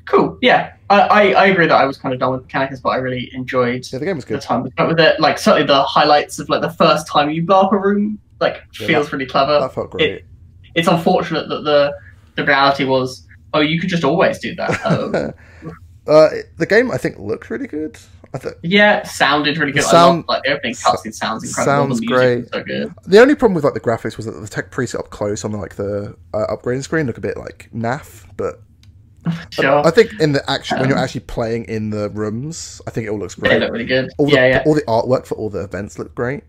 Cool. Yeah, I agree that I was kind of done with Mechanicus, but I really enjoyed Yeah, the game was the good. time we spent with it. Like certainly the highlights of like the first time you blow up a room like Yeah, feels really clever. That felt great. It's unfortunate that the reality was, oh, you could just always do that. The game I think looked really good. Yeah, sounded really good. Sound, I love, like the opening cutscene sounds incredible. Sounds the music great. was so good. The only problem with like the graphics was that the tech priests up close on like the upgrading screen look a bit like naff, but Sure. I think in the action when you're actually playing in the rooms, I think it all looks great. They look really good. All the artwork for all the events looked great.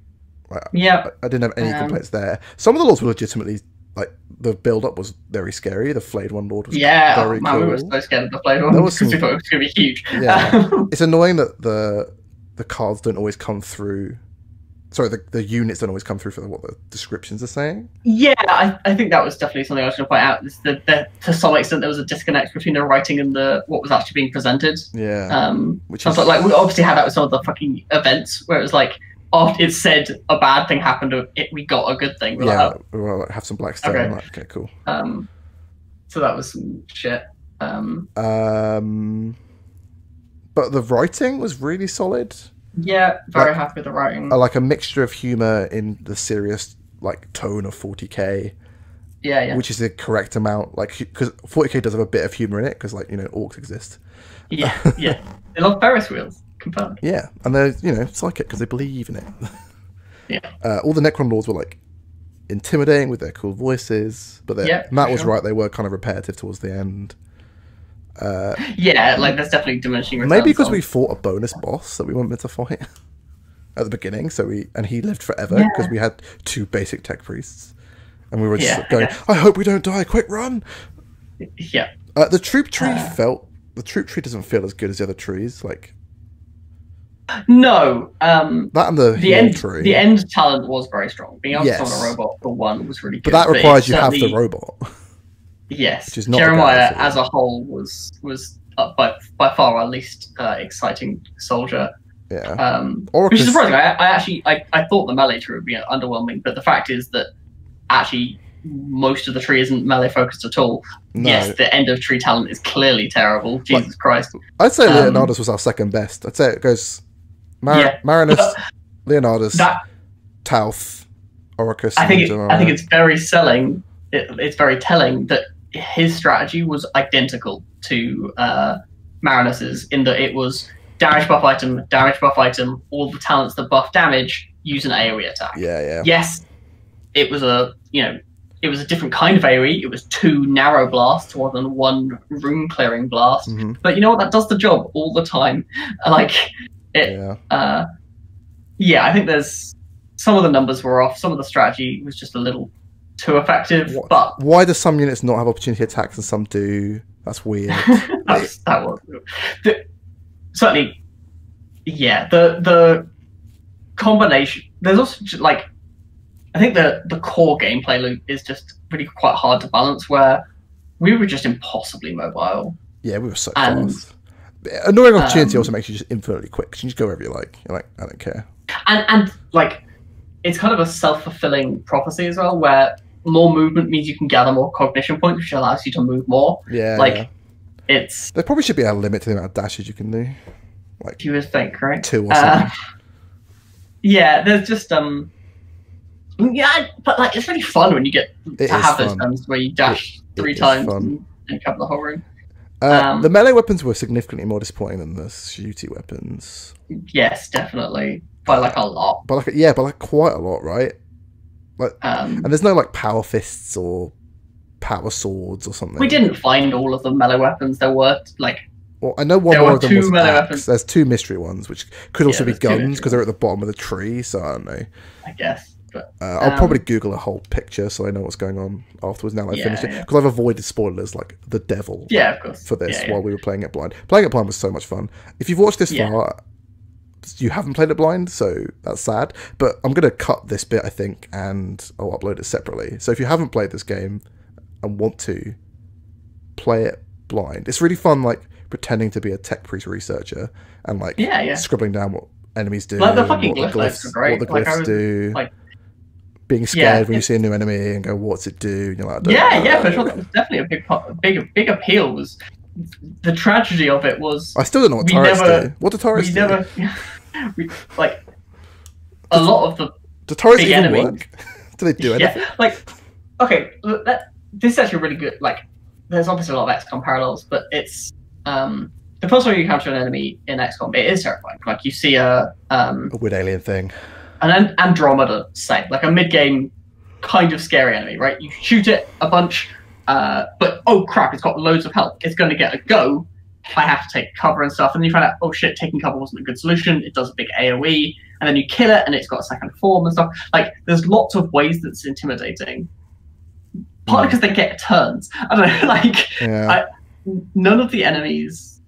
Like, yeah, I didn't have any complaints there. Some of the lords were legitimately like the build up was very scary. The Flayed One Lord was very cool. We were so scared of the Flayed One because we thought it was going to be huge. Yeah, it's annoying that the cards don't always come through. Sorry, the units don't always come through for what the descriptions are saying. Yeah, I think that was definitely something I was going to point out. Is that to some extent there was a disconnect between the writing and what was actually being presented. Yeah, which is like we obviously had that with some of the fucking events where it was like after it said a bad thing happened, we got a good thing. We'll like, have some black stone. Okay. Like, okay, cool. So that was some shit. But the writing was really solid. Yeah, very happy with the writing. Like a mixture of humor in the serious like tone of 40k. Yeah. Which is the correct amount, like because 40k does have a bit of humor in it because like orcs exist. Yeah. They love Ferris wheels. Confirmed. Yeah, and they're psychic because they believe in it. Yeah. All the Necron lords were like intimidating with their cool voices, but Matt was right; they were kind of repetitive towards the end. Like there's definitely diminishing returns. Maybe because we fought a bonus boss that we weren't meant to fight at the beginning, and he lived forever because we had 2 basic tech priests, and we were just going, I hope we don't die, quick run. Yeah. The troop tree doesn't feel as good as the other trees, like. No. That and the end tree. The end talent was very strong. Being able to summon a robot for one was really good. But that requires you have the robot. Yes. Which is not Jeremiah as a whole was by far our least exciting soldier. Yeah. Which is surprising. I thought the melee tree would be underwhelming, but the fact is that actually most of the tree isn't melee focused at all. No. Yes, the end of tree talent is clearly terrible. Jesus Christ. I'd say Leonardus was our second best. I'd say it goes Marinus, Leonardus, Tauth, Oricus. I think it's very selling. It's very telling that his strategy was identical to Marinus's in that it was damage buff item, all the talents that buff damage, use an AoE attack. Yeah. Yes, it was a different kind of AoE. It was 2 narrow blasts rather than 1 room clearing blast. Mm-hmm. But you know what? That does the job all the time. Like it. I think there's some of the numbers were off. Some of the strategy was just a little too effective. But why do some units not have opportunity attacks and some do? That's weird. that was certainly. Yeah, the combination. There's also like. I think the core gameplay loop is just really quite hard to balance. Where we were just impossibly mobile. Yeah, we were so fast. Annoying opportunity also makes you just infinitely quick. You can just go wherever you like. You're like, I don't care. And like, it's kind of a self-fulfilling prophecy as well, where more movement means you can gather more cognition points, which allows you to move more. Yeah. It's. There probably should be a limit to the amount of dashes you can do. Like you would think, right? 2 or something. Yeah, there's just Yeah, but like it's really fun when you get to have those times where you dash 3 times and cover the whole room. The melee weapons were significantly more disappointing than the shooty weapons. Yes, definitely. By like a lot. But quite a lot, right? Like, and there's no like power fists or power swords or something. We didn't find all of the melee weapons. There were like. Well, I know one more of them was melee axe. Weapons. There's 2 mystery ones, which could also be guns because they're at the bottom of the tree. So I don't know. I guess. But, I'll probably Google a whole picture so I know what's going on afterwards. Now that I finished it, because I've avoided spoilers like the devil. Yeah, of course. For this while we were playing it blind. Playing it blind was so much fun. If you've watched this far, you haven't played it blind, so that's sad. But I'm gonna cut this bit, I think, and I'll upload it separately. So if you haven't played this game and want to play it blind, it's really fun. Like pretending to be a tech priest researcher and like scribbling down what enemies do, like the fucking glyphs are great. What the glyphs do. Like, being scared when you see a new enemy and go, "What's it do?" And you're like, for sure. That was definitely a big appeal was the tragedy of it was I still don't know what turrets do. What do turrets we do? never like a lot of the do turrets big even enemies, work? Do they do anything? yeah, like okay, this is actually really good. Like, there's obviously a lot of XCOM parallels, but it's the first time you encounter an enemy in XCOM, it is terrifying. Like, you see a weird alien thing, an Andromeda, say, like a mid-game kind of scary enemy, right? You shoot it a bunch, but oh crap, it's got loads of health. It's going to get a go. I have to take cover and stuff, and then you find out, oh shit, taking cover wasn't a good solution. It does a big AOE, and then you kill it, and it's got a second form and stuff. Like, there's lots of ways that's intimidating. Partly because they get turns. I don't know, like, yeah. None of the enemies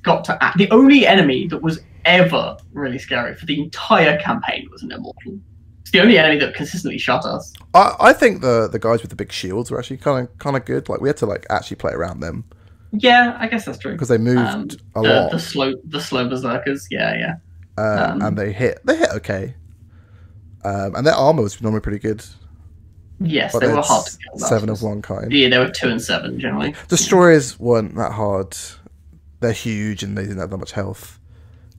got to act. The only enemy that was ever really scary for the entire campaign was an Immortal. It's the only enemy that consistently shot us. I think the guys with the big shields were actually kind of good. Like, we had to like actually play around them. Yeah, I guess that's true. Because they moved a lot. The slow berserkers, yeah. And they hit okay. And their armor was normally pretty good. Yes, but they were hard to kill. 7 of one kind. Yeah, they were 2 and 7 generally. Destroyers weren't that hard. They're huge and they didn't have that much health.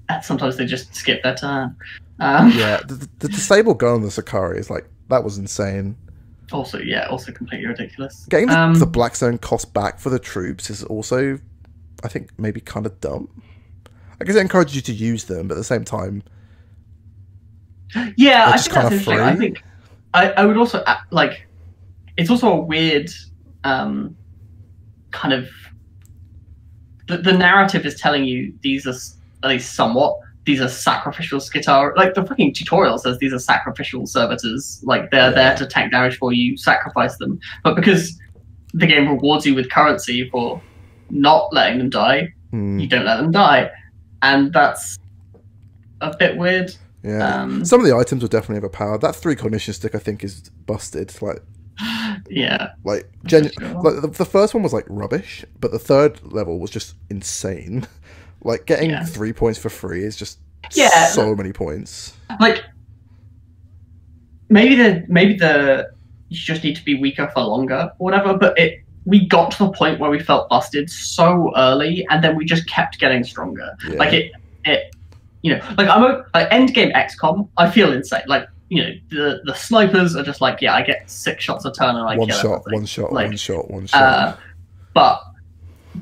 And sometimes they just skip their turn. Yeah, the disable gun on the Sakari is like, that was insane. Also completely ridiculous. Getting the Black Zone cost back for the troops is also, I think, maybe kind of dumb. I guess it encourages you to use them, but at the same time, yeah, I think that's interesting. I think I would also like. It's also a weird kind of. The narrative is telling you these are, at least somewhat, these are sacrificial Skitarii. Like, the fucking tutorial says these are sacrificial servitors. Like, they're there to tank damage for you, sacrifice them. But because the game rewards you with currency for not letting them die, you don't let them die. And that's a bit weird. Yeah. Some of the items were definitely overpowered. That 3 cognition stick, I think, is busted. Like, yeah. Like, like the first one was like rubbish, but the third level was just insane. Like, getting 3 points for free is just so many points. Like, maybe you just need to be weaker for longer or whatever, but we got to the point where we felt busted so early, and then we just kept getting stronger. Yeah. Like, you know, like, like endgame XCOM, I feel insane. Like, you know, the snipers are just like, yeah, I get 6 shots a turn and I kill everything. One shot.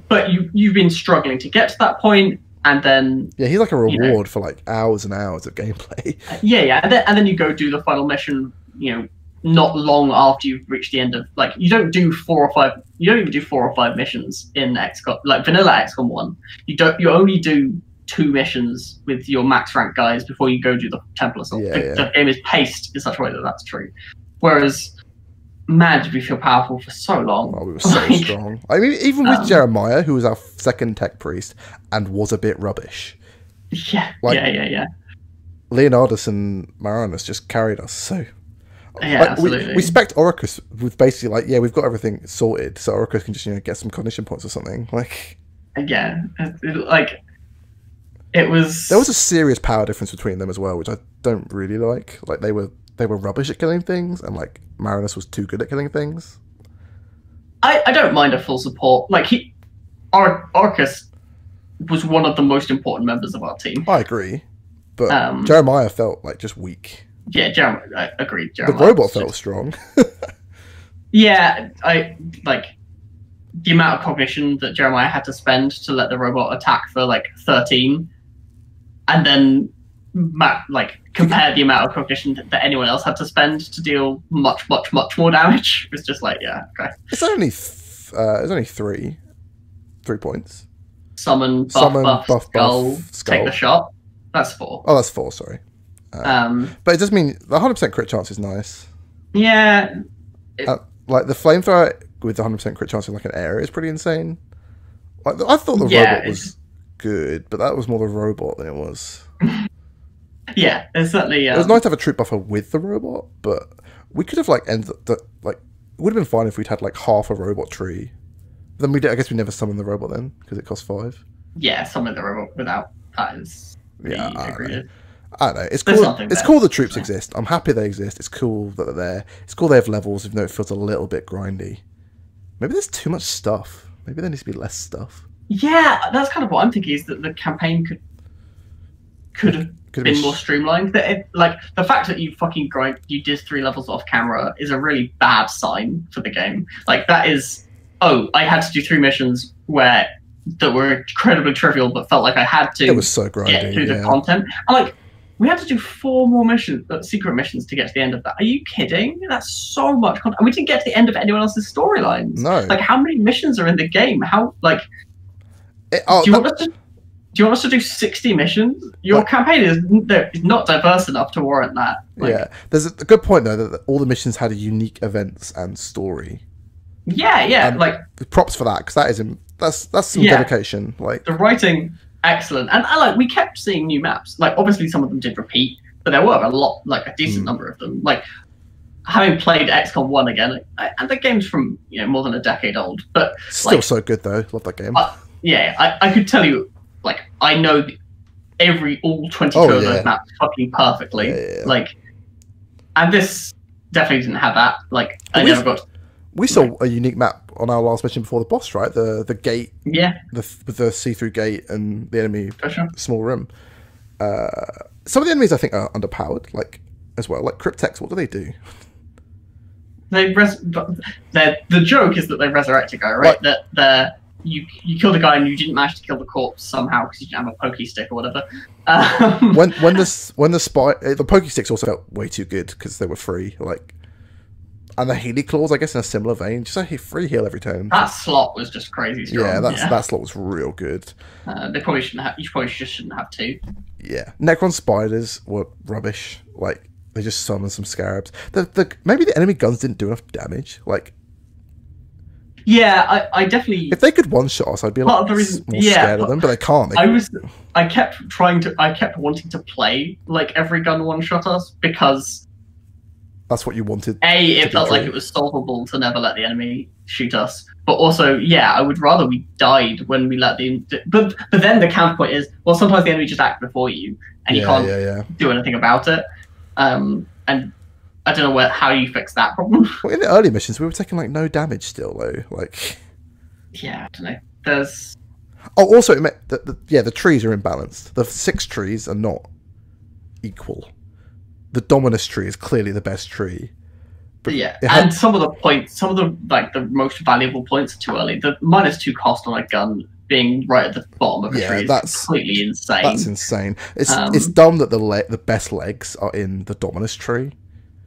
But you've been struggling to get to that point, and then he's like a reward for like hours and hours of gameplay. And then you go do the final mission. You know, not long after you've reached the end of, like, you don't even do 4 or 5 missions in XCOM, like vanilla XCOM 1. You only do 2 missions with your max rank guys before you go do the Temple Assault. The game is paced in such a way that that's true. Whereas, man, did we feel powerful for so long. Oh, we were so strong. I mean, even with Jeremiah, who was our second tech priest and was a bit rubbish. Yeah, Leonardus and Marinus just carried us so. Yeah, like, absolutely. We spec'd Oricus with basically like, we've got everything sorted, so Oricus can just get some cognition points or something. Like, it was. There was a serious power difference between them as well, which I don't really like. Like, they were rubbish at killing things, and like Marinus was too good at killing things. I don't mind a full support. Like, Orcus was one of the most important members of our team. I agree, but Jeremiah felt like just weak. Yeah, I agreed. The robot felt strong. Yeah, I like the amount of cognition that Jeremiah had to spend to let the robot attack for like 13, and then compare the amount of cognition that anyone else had to spend to deal much more damage. It was just like, yeah, okay. It's only 3 points. Summon, buff, skull, take the shot. That's 4. Oh, that's 4. Sorry. But it does mean the 100% crit chance is nice. Yeah. Like the flamethrower with the 100% crit chance in like an area is pretty insane. Like, I thought the robot was good, but that was more the robot than it was. Yeah, it's certainly. It was nice to have a troop buffer with the robot, but we could have like ended it would have been fine if we'd had like half a robot tree. Then I guess we never summoned the robot then because it costs 5. Yeah, summon the robot without that is. I don't know. It's cool. It's cool the troops exist. I'm happy they exist. It's cool that they're there. It's cool they have levels, even though it feels a little bit grindy. Maybe there's too much stuff. Maybe there needs to be less stuff. Yeah, that's kind of what I'm thinking. Is that the campaign could have been more streamlined. That like the fact that you did 3 levels off camera is a really bad sign for the game. Like that is, oh, I had to do 3 missions that were incredibly trivial, but felt like I had to. It was so grindy, get through the content. And like we had to do 4 more missions, secret missions, to get to the end of that. Are you kidding? That's so much content. And we didn't get to the end of anyone else's storylines. No. Like how many missions are in the game? How like. Do you want us to do 60 missions? Your campaign is not diverse enough to warrant that. Like, yeah, there's a good point though that all the missions had unique events and story. Yeah, like props for that, because that's some dedication. Like the writing, excellent, and we kept seeing new maps. Like obviously some of them did repeat, but there were a decent number of them. Like having played XCOM 1 again, and the game's from more than a decade old, but still so good though. Love that game. I could tell you. Like I know all 22 of those maps fucking perfectly. Yeah. Like, and this definitely didn't have that. Like, We saw a unique map on our last mission before the boss, right? The gate. Yeah. With the see-through gate and the enemy small room. Some of the enemies I think are underpowered, like as well. Like Cryptex, what do they do? The joke is that they resurrect a guy, right? That you killed a guy and you didn't manage to kill the corpse somehow because you didn't have a pokey stick or whatever. When the pokey sticks also felt way too good because they were free, like, and the Healy claws, I guess, in a similar vein, just a free heal every turn. That slot was just crazy strong. Yeah, that slot was real good. They probably shouldn't have. You probably just shouldn't have 2. Yeah, Necron spiders were rubbish. Like they just summoned some scarabs. Maybe the enemy guns didn't do enough damage. Like. Yeah, I definitely. If they could one-shot us, I'd be more scared of them, but they can't. I kept wanting to play like every gun one-shot us because that's what you wanted. It felt like it was solvable to never let the enemy shoot us, but also, I would rather we died when we let the. But then the counterpoint is, well, sometimes the enemy just acts before you, and you can't do anything about it. And I don't know how you fix that problem. Well, in the early missions, we were taking like no damage still, though. Like, yeah, I don't know. There's. Oh, also, the trees are imbalanced. The 6 trees are not equal. The Dominus tree is clearly the best tree. But and some of the most valuable points are too early. The -2 cost on a gun being right at the bottom of a tree is completely insane. That's insane. It's dumb that the best legs are in the Dominus tree.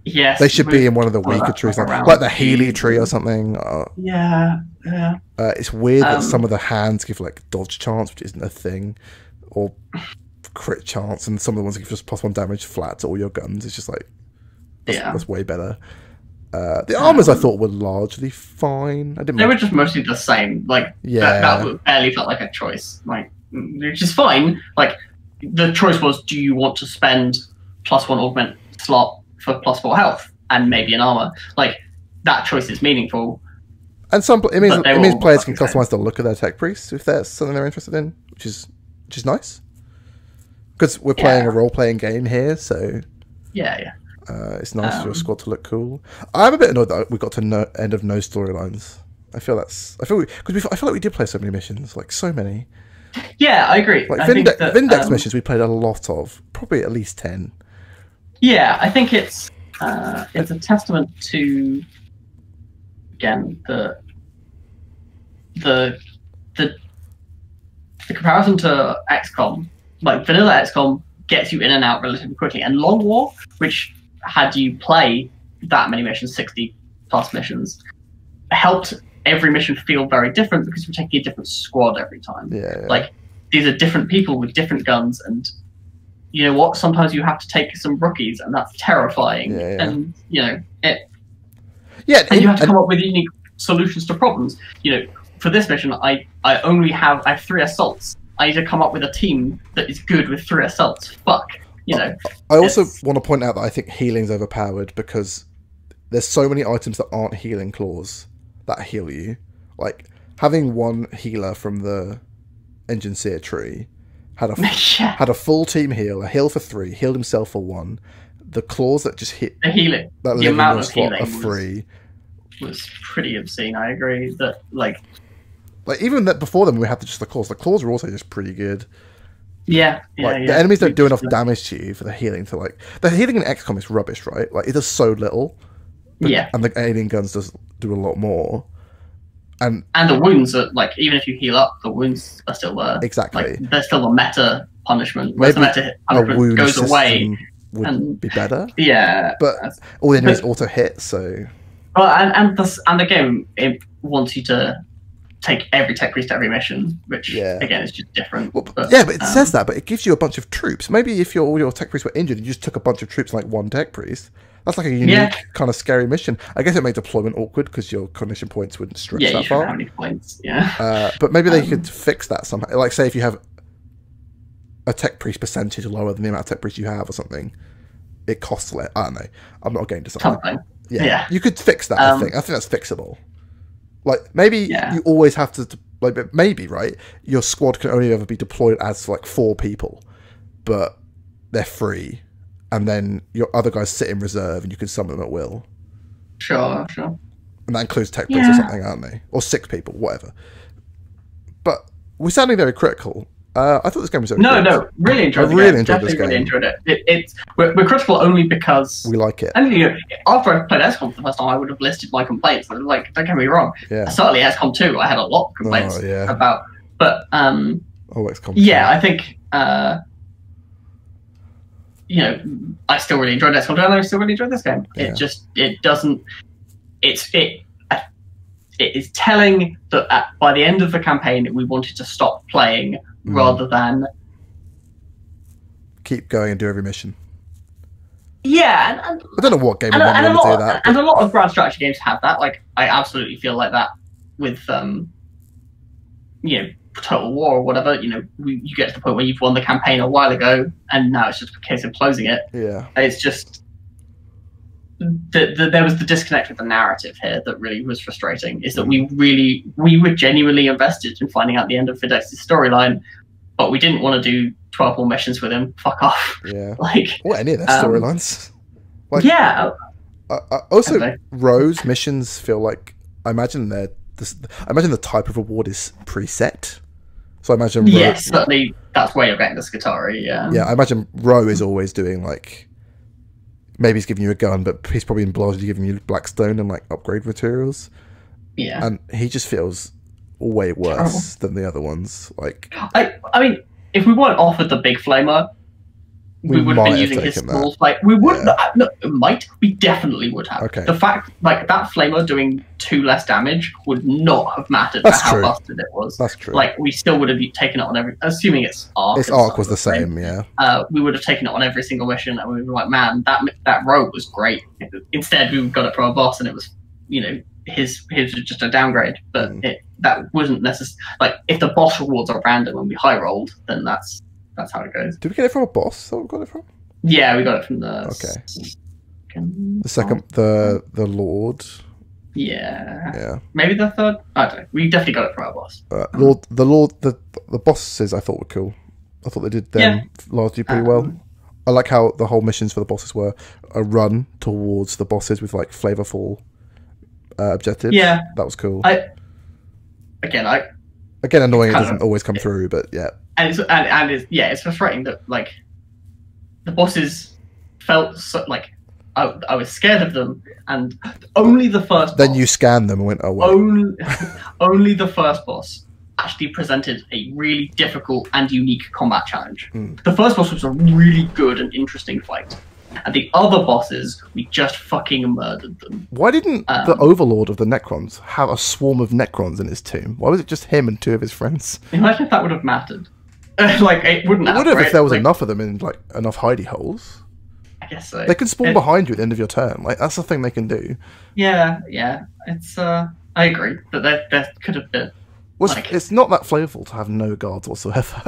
Yes, they should be in one of the weaker trees, like the Healy tree or something. It's weird that some of the hands give like dodge chance, which isn't a thing, or crit chance, and some of the ones that give just +1 damage flat to all your guns. It's just like that's way better. The armors I thought were largely fine. They were just mostly the same. Like that barely felt like a choice. Like, which is fine. Like the choice was, do you want to spend +1 augment slot for +4 health and maybe an armor? Like that choice is meaningful. And it means players can customize the look of their tech priests if that's something they're interested in, which is nice. Because we're playing a role-playing game here, so it's nice for your squad to look cool. I'm a bit annoyed that we got to end of no storylines. I feel like we did play so many missions, like so many. Yeah, I agree. Like Vindex missions, we played a lot of, probably at least 10. Yeah, I think it's a testament to, again, the comparison to XCOM. Like vanilla XCOM gets you in and out relatively quickly, and Long War, which had you play that many missions, 60+ missions, helped every mission feel very different because we're taking a different squad every time. Like these are different people with different guns, and you know what? Sometimes you have to take some rookies, and that's terrifying. And you know it. Yeah, and you have to come up with unique solutions to problems. You know, for this mission, I have 3 assaults. I need to come up with a team that is good with 3 assaults. Fuck, you know. I also want to point out that I think healing's overpowered because there's so many items that aren't healing claws that heal you. Like having one healer from the Engine Seer tree had a full team heal, a heal for 3, healed himself for 1. The claws that just hit the healing, that the amount of slot healing are free. was pretty obscene. I agree that like even that before them we had just the claws. The claws were also just pretty good. Yeah, the enemies don't do enough damage to you for the healing to like. The healing in XCOM is rubbish, right? Like it does so little. And the alien guns does do a lot more. And the wounds are like, even if you heal up, the wounds are still there. Exactly. Like, there's still a meta punishment. Maybe the meta punishment goes away would be better. Yeah, but all the enemies auto hit, so. Well, and the game it wants you to take every tech priest to every mission, which again is just different. Well, but it says that, but it gives you a bunch of troops. Maybe if all your tech priests were injured, you just took a bunch of troops like one tech priest. That's like a unique kind of scary mission. I guess it made deployment awkward because your cognition points wouldn't stretch that far. Yeah, you shouldn't have any points. Yeah. But maybe they could fix that somehow. Like, say if you have a tech priest percentage lower than the amount of tech priests you have or something, it costs less. I don't know. I'm not getting to something. Yeah. You could fix that, I think that's fixable. Like, maybe you always have to, like, maybe, right, your squad can only ever be deployed as, like, 4 people, but they're free. And then your other guys sit in reserve and you can summon them at will. Sure. And that includes tech priests or something, aren't they? Or 6 people, whatever. But we're sounding very critical. I thought this game was okay. No, really enjoyed the game. Definitely really enjoyed it. We're critical only because we like it. And after I played XCOM for the first time, I would have listed my complaints. Like, don't get me wrong. Yeah. Certainly XCOM 2, I had a lot of complaints about. But XCOM 2. Yeah, I think I still really enjoyed XCOM 2, and I still really enjoyed this game. Yeah. It is telling that by the end of the campaign, we wanted to stop playing rather than keep going and do every mission. Yeah, and I don't know what game would want to do that. And a lot of grand strategy games have that. Like, I absolutely feel like that with Total War or whatever. You get to the point where you've won the campaign a while ago, and now it's just a case of closing it. Yeah, it's just there was the disconnect with the narrative here that really was frustrating. Is that we were genuinely invested in finding out the end of Fidex's storyline, but we didn't want to do 12 more missions with him. Fuck off. Yeah. Or any of their storylines. Also, Rose missions feel like I imagine the type of reward is preset. So I imagine certainly that's where you're getting the Skitarii. Yeah, I imagine Ro is always doing like. Maybe he's giving you a gun, but he's probably in Blodge giving you Blackstone and like upgrade materials. Yeah, and he just feels way worse than the other ones. Like, I mean, if we weren't offered the big flamer, we would have been using his small flame. We would we definitely would have. Okay. The fact, like, that flamer doing 2 less damage would not have mattered for how busted it was. That's true. Like, we still would have taken it on every, assuming its arc. Its arc was the same, yeah. We would have taken it on every single mission, and we would be like, man, that rogue was great. Instead, we got it from a boss, and it was, his was just a downgrade. But that wasn't necessary. Like, if the boss rewards are random and we high rolled, then that's how it goes. Did we get it from a boss? Is that what we got it from? Yeah, we got it from the second, the Lord. Yeah. Maybe the third. I don't know. We definitely got it from our boss. The bosses I thought were cool. I thought they did them largely pretty well. I like how the whole missions for the bosses were a run towards the bosses with like flavorful objectives. Yeah, that was cool. Again, annoying. It doesn't always come through, but yeah. And it's frustrating that like the bosses felt so, like I was scared of them, and only the first. Then you scanned them and went, oh well. Only the first boss actually presented a really difficult and unique combat challenge. The first boss was a really good and interesting fight, and the other bosses, we just fucking murdered them. Why didn't the Overlord of the Necrons have a swarm of Necrons in his tomb? Why was it just him and 2 of his friends? Imagine if that would have mattered. Like, it wouldn't have. It would have if there was enough of them in like enough hidey holes. I guess so. They can spawn behind you at the end of your turn. Like, that's the thing they can do. Yeah. It's I agree that there could have been. It's not that flavorful to have no guards whatsoever.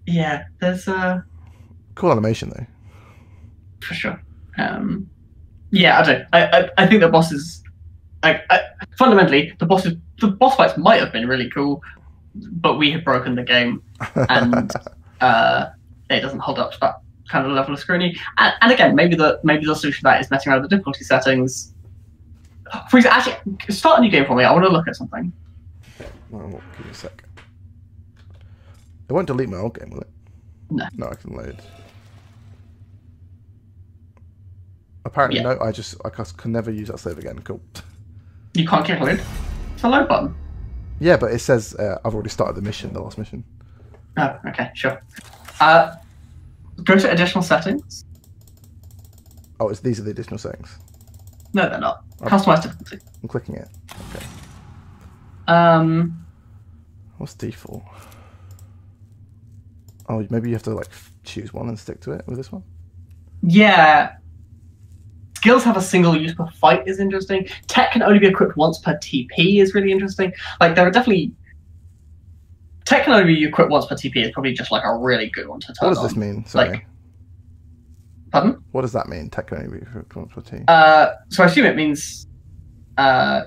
Yeah, there's cool animation though. For sure. Yeah, I don't. I think the bosses. Fundamentally, the boss fights might have been really cool, but we had broken the game, and it doesn't hold up to that kind of level of scrutiny. And again, maybe the solution to that is messing around with the difficulty settings. Freeze, actually, start a new game for me. I want to look at something. Well, give me a sec. It won't delete my old game, will it? No. No, I can load. Apparently, no. I can never use that save again. Cool. You can't click load. It's a load button. Yeah, but it says I've already started the mission, the last mission. Oh, okay, sure. Go to additional settings. Oh, these are the additional settings. No, they're not. Customize difficulty. I'm clicking it. Okay. What's default? Oh, maybe you have to like choose one and stick to it with this one. Yeah. Skills have a single use per fight is interesting. Tech can only be equipped once per TP is really interesting. Like there are definitely tech can only be equipped once per TP is probably just like a really good one to turn on. What does this mean? Sorry. Like, pardon? What does that mean? Tech can only be equipped once per TP. So I assume it means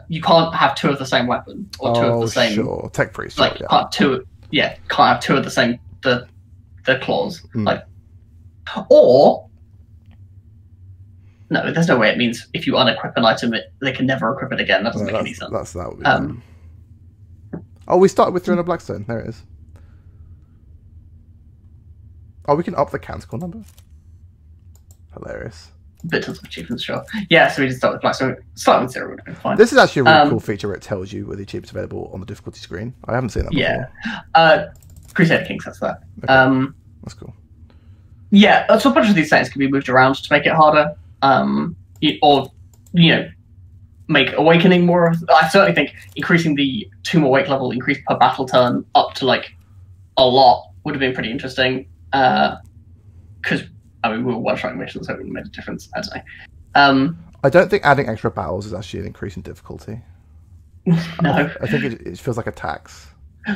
you can't have two of the same weapon or two of the same. Sure. Tech priest. Like yeah. can't have two of the same the claws. Like or no, there's no way it means if you unequip an item, they can never equip it again. That doesn't make any sense. That would be oh, we started with 300 Blackstone. There it is. Oh, we can up the canticle number. Hilarious. Bit of achievements, sure. Yeah, so we just start with Blackstone. Start with 0 would have been fine. This is actually a really cool feature where it tells you where the achievements available on the difficulty screen. I haven't seen that before. Yeah. Crusader Kings has that. Okay. That's cool. Yeah, so a bunch of these settings can be moved around to make it harder. Make Awakening more. I certainly think increasing the Tomb Awake level increase per battle turn up to like a lot would have been pretty interesting. Because we were one-shotting missions, so it wouldn't have made a difference. I don't know. I don't think adding extra battles is actually an increase in difficulty. No, I think it feels like a tax.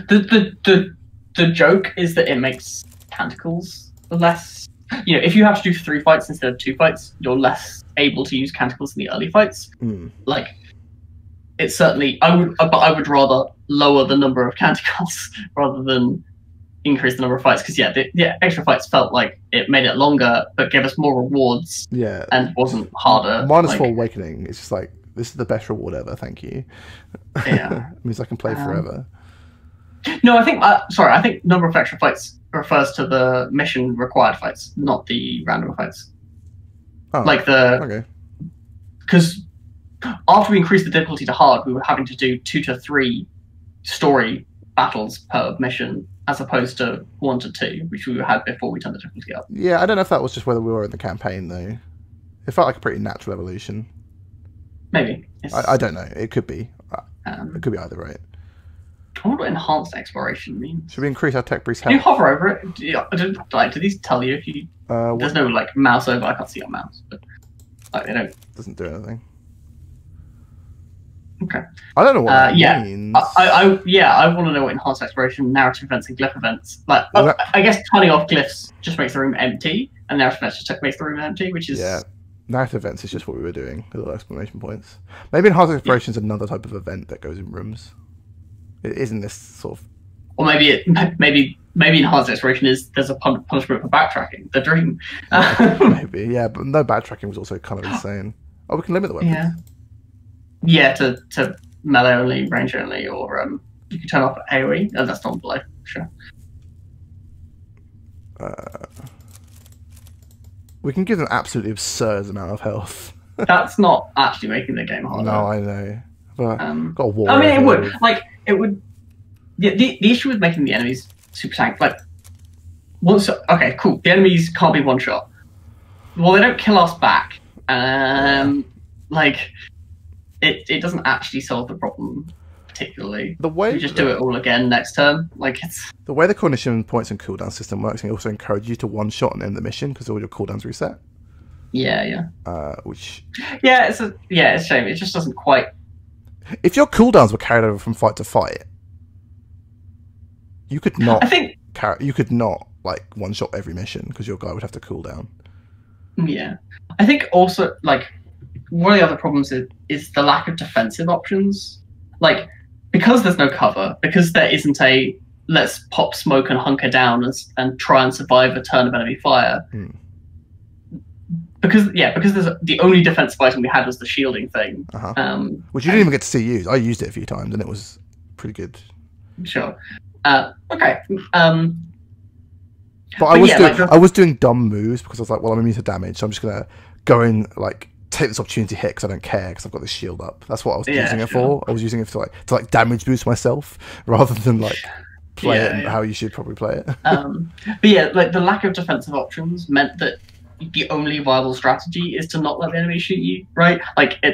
The joke is that it makes Canticles less. If you have to do 3 fights instead of 2 fights, you're less able to use Canticles in the early fights. Like, it's certainly I would rather lower the number of Canticles rather than increase the number of fights because extra fights felt like it made it longer but gave us more rewards. Yeah, and wasn't harder. -4 Awakening. It's just like this is the best reward ever. Thank you. Yeah, it means I can play forever. No, I think number of extra fights refers to the mission required fights, not the random fights. Oh, okay. Because after we increased the difficulty to hard, we were having to do 2 to 3 story battles per mission, as opposed to 1 to 2, which we had before we turned the difficulty up. Yeah, I don't know if that was just whether we were in the campaign though. It felt like a pretty natural evolution. Maybe. I don't know. It could be. It could be either, right? I wonder what enhanced exploration means. Should we increase our tech priest health? Can you hover over it? Do these tell you if you? There's no like mouse over. I can't see your mouse, but they don't. Doesn't do anything. Okay. I don't know what that means. I want to know what enhanced exploration, narrative events, and glyph events. Like, I guess turning off glyphs just makes the room empty, and narrative events just makes the room empty, which is narrative events is just what we were doing. Little exclamation points. Maybe enhanced exploration is another type of event that goes in rooms. It isn't this sort of. Or maybe enhanced exploration is there's a punishment for backtracking. The dream. Maybe, yeah, but no backtracking was also kind of insane. Oh, we can limit the weapons. Yeah, to melee only, range only, or you can turn off AoE. Oh, that's not below, sure. We can give them absolutely absurd amount of health. That's not actually making the game harder. No, I know. But got a war. I mean, it would. Like, it would. Yeah, the issue with making the enemies super tank, like, once. Okay, cool. The enemies can't be one shot. Well, they don't kill us back. Like, it doesn't actually solve the problem particularly. The way we just do it all again next turn. Like, it's the way the cognition points and cooldown system works, and it also encourages you to one shot and end the mission because all your cooldowns reset. Yeah. Which. Yeah, it's a shame. It just doesn't quite. If your cooldowns were carried over from fight to fight, you could not. I think you could not like one shot every mission because your guy would have to cool down. Yeah, I think also like one of the other problems is the lack of defensive options. Like, because there's no cover, because there isn't a let's pop smoke and hunker down and try and survive a turn of enemy fire. because there's the only defensive item we had was the shielding thing. Which you didn't even get to see used. I used it a few times and it was pretty good. Sure. Okay. But I was doing dumb moves because I was like, well, I'm immune to damage, so I'm just gonna go and like take this opportunity to hit because I don't care because I've got this shield up. That's what I was using it for. I was using it to damage boost myself rather than like play it how you should probably play it. But yeah, like the lack of defensive options meant that the only viable strategy is to not let the enemy shoot you, right? Like I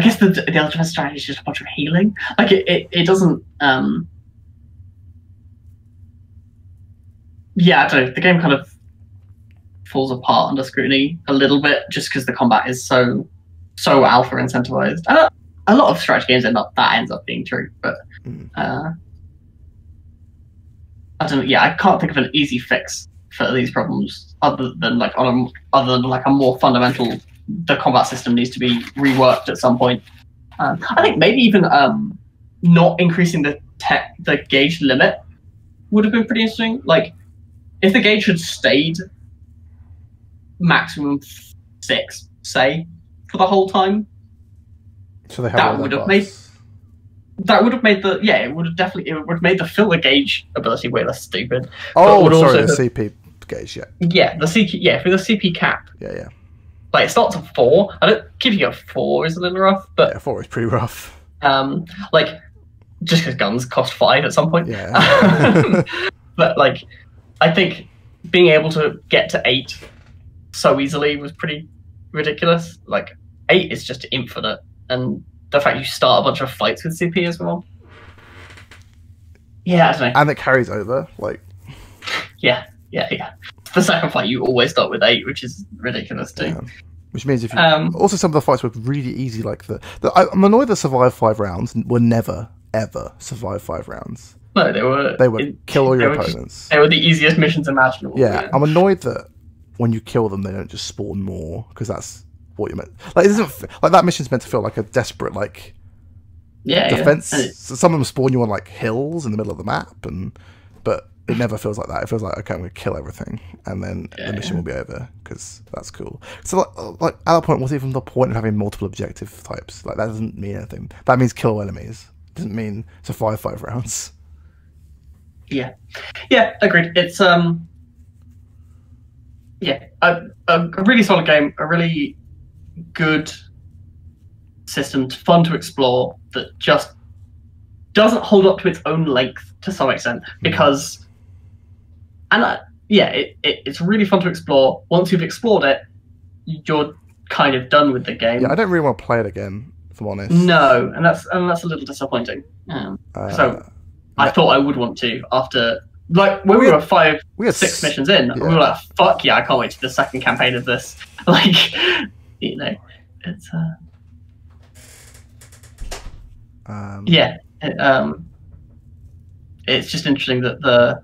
guess the other defensive strategy is just a bunch of healing. Like it doesn't. Yeah, I don't know. The game kind of falls apart under scrutiny a little bit just because the combat is so alpha incentivized. A lot of strategy games ends up being true, but I don't know. Yeah, I can't think of an easy fix for these problems other than a more fundamental. The combat system needs to be reworked at some point. I think maybe even not increasing the gauge limit would have been pretty interesting. Like, if the gauge had stayed maximum 6, say, for the whole time, so they have that would have made the filler gauge ability way less stupid. Oh, sorry, the CP gauge, yeah. Yeah, for the CP cap. Yeah. Like, it starts at 4. Keeping it at 4 is a little rough, but... Yeah, 4 is pretty rough. Like, just because guns cost 5 at some point. Yeah. But, like, I think being able to get to 8 so easily was pretty ridiculous. Like, 8 is just infinite, and the fact you start a bunch of fights with CP as well. Yeah, I don't know. And it carries over, like... Yeah. The second fight, you always start with 8, which is ridiculous too. Yeah. Which means if you... also, some of the fights were really easy, like I'm annoyed that survive 5 rounds were never, ever survive 5 rounds. No, they were kill all your opponents. They were the easiest missions imaginable. Yeah, I'm annoyed that when you kill them, they don't just spawn more, because that's what you meant. Like, it doesn't... Like, that mission's meant to feel like a desperate, like... defense. Yeah. So some of them spawn you on, like, hills in the middle of the map, but... It never feels like that. It feels like, okay, I'm going to kill everything, and then the mission will be over, because that's cool. So, like at that point, what's even the point of having multiple objective types? Like, that doesn't mean anything. That means kill enemies. It doesn't mean survive 5 rounds. Yeah, agreed. It's a really solid game, a really good system, fun to explore, that just doesn't hold up to its own length to some extent, because... And it's really fun to explore. Once you've explored it, you're kind of done with the game. Yeah, I don't really want to play it again, if I'm honest. No, and that's a little disappointing. So I thought I would want to after, like, when we were 6 missions in, we were like, fuck yeah, I can't wait to the second campaign of this. Like, you know, it's it's just interesting that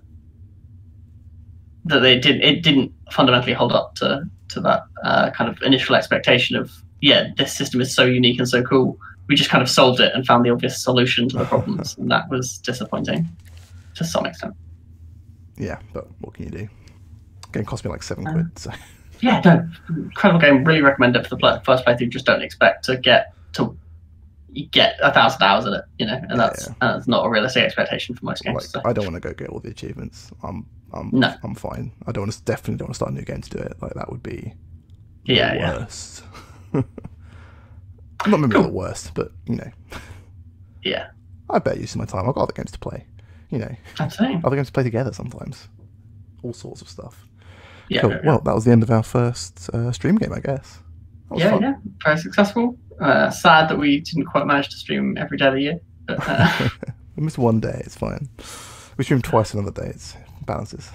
it didn't fundamentally hold up to that kind of initial expectation of, this system is so unique and so cool. We just kind of solved it and found the obvious solution to the problems, and that was disappointing to some extent. Yeah, but what can you do? Game cost me like £7. So. Yeah, no, incredible game. Really recommend it for the first playthrough. Just don't expect to get 1,000 hours in it, you know, and that's not a realistic expectation for most games. Like, so. I don't want to go get all the achievements. I'm fine. I definitely don't want to start a new game to do it. Like, that would be the worst. Not maybe the worst, but you know. Yeah. I better use my time. I've got other games to play. You know. Absolutely. Other games to play together sometimes. All sorts of stuff. Yeah. Cool. Well, that was the end of our first stream game, I guess. Yeah. Very successful. Sad that we didn't quite manage to stream every day of the year. But, we missed one day. It's fine. We stream twice another day. It's balances.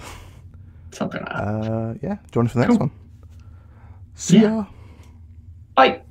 Something like that. Yeah. Join us for the next one. See ya. Bye.